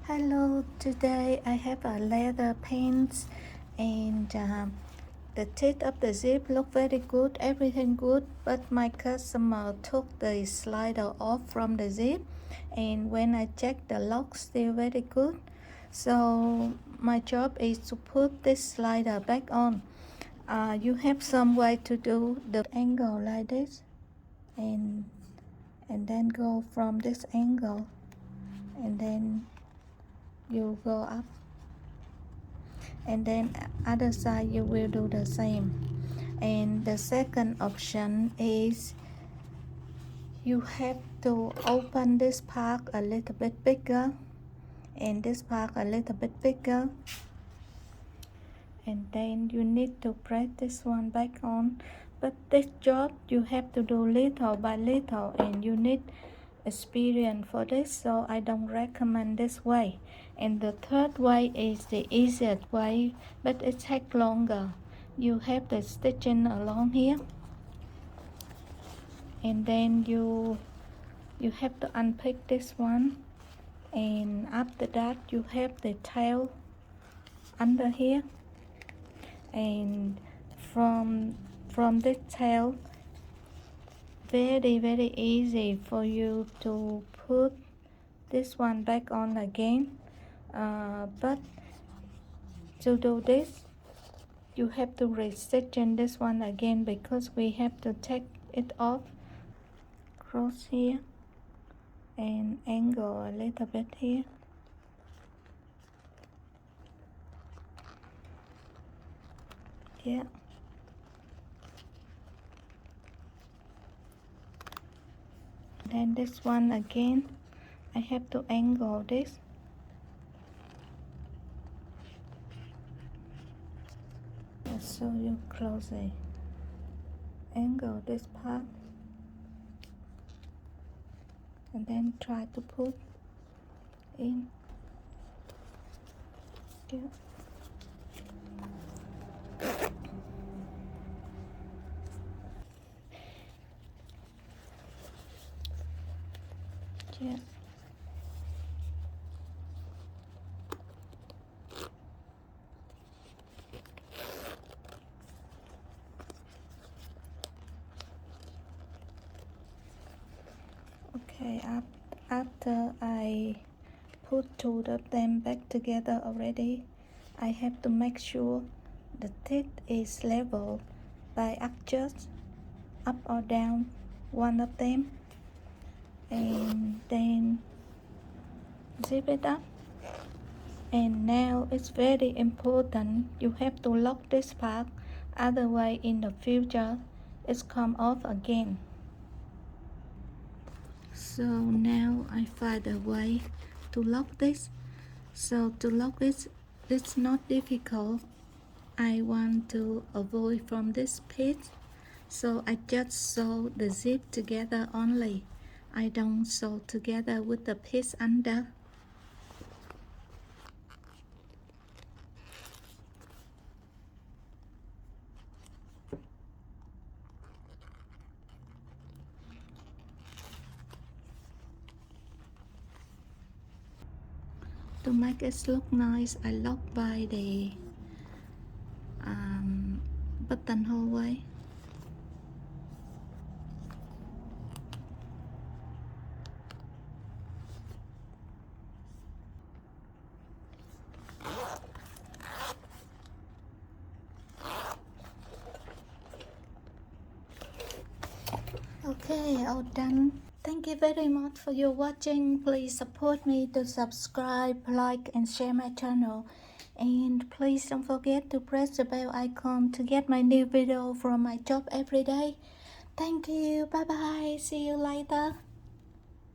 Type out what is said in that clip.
Hello, today I have a leather pants and the teeth of the zip look very good, everything good, but my customer took the slider off from the zip, and when I check the lock still very good. So my job is to put this slider back on. You have some way to do the angle like this, and then go from this angle, and then you go up, and then other side you will do the same. And the second option is you have to open this part a little bit bigger and this part a little bit bigger, and then you need to press this one back on. But this job you have to do little by little, and you need experience for this, so I don't recommend this way. And the third way is the easiest way, but it takes longer. You have the stitching along here, and then you have to unpick this one, and after that you have the tail under here, and from this tail very easy for you to put this one back on again, but to do this you have to restitch in this one again, because we have to take it off, cross here and angle a little bit here. Yeah, then this one again I have to angle this. I'll show you closely. Angle this part and then try to put in. Yeah. Yeah. Okay, after I put two of them back together already, I have to make sure the teeth is level by adjust up or down one of them, and then zip it up. And now it's very important, you have to lock this part, otherwise in the future it's come off again. So now I find a way to lock this. So to lock it, it's not difficult. I want to avoid from this piece, so I just sew the zip together only. I don't sew together with the piece under. To make it look nice, I lock by the buttonhole way. Okay, all done. Thank you very much for your watching. Please support me to subscribe, like and share my channel. And please don't forget to press the bell icon to get my new video from my job every day. Thank you. Bye bye. See you later.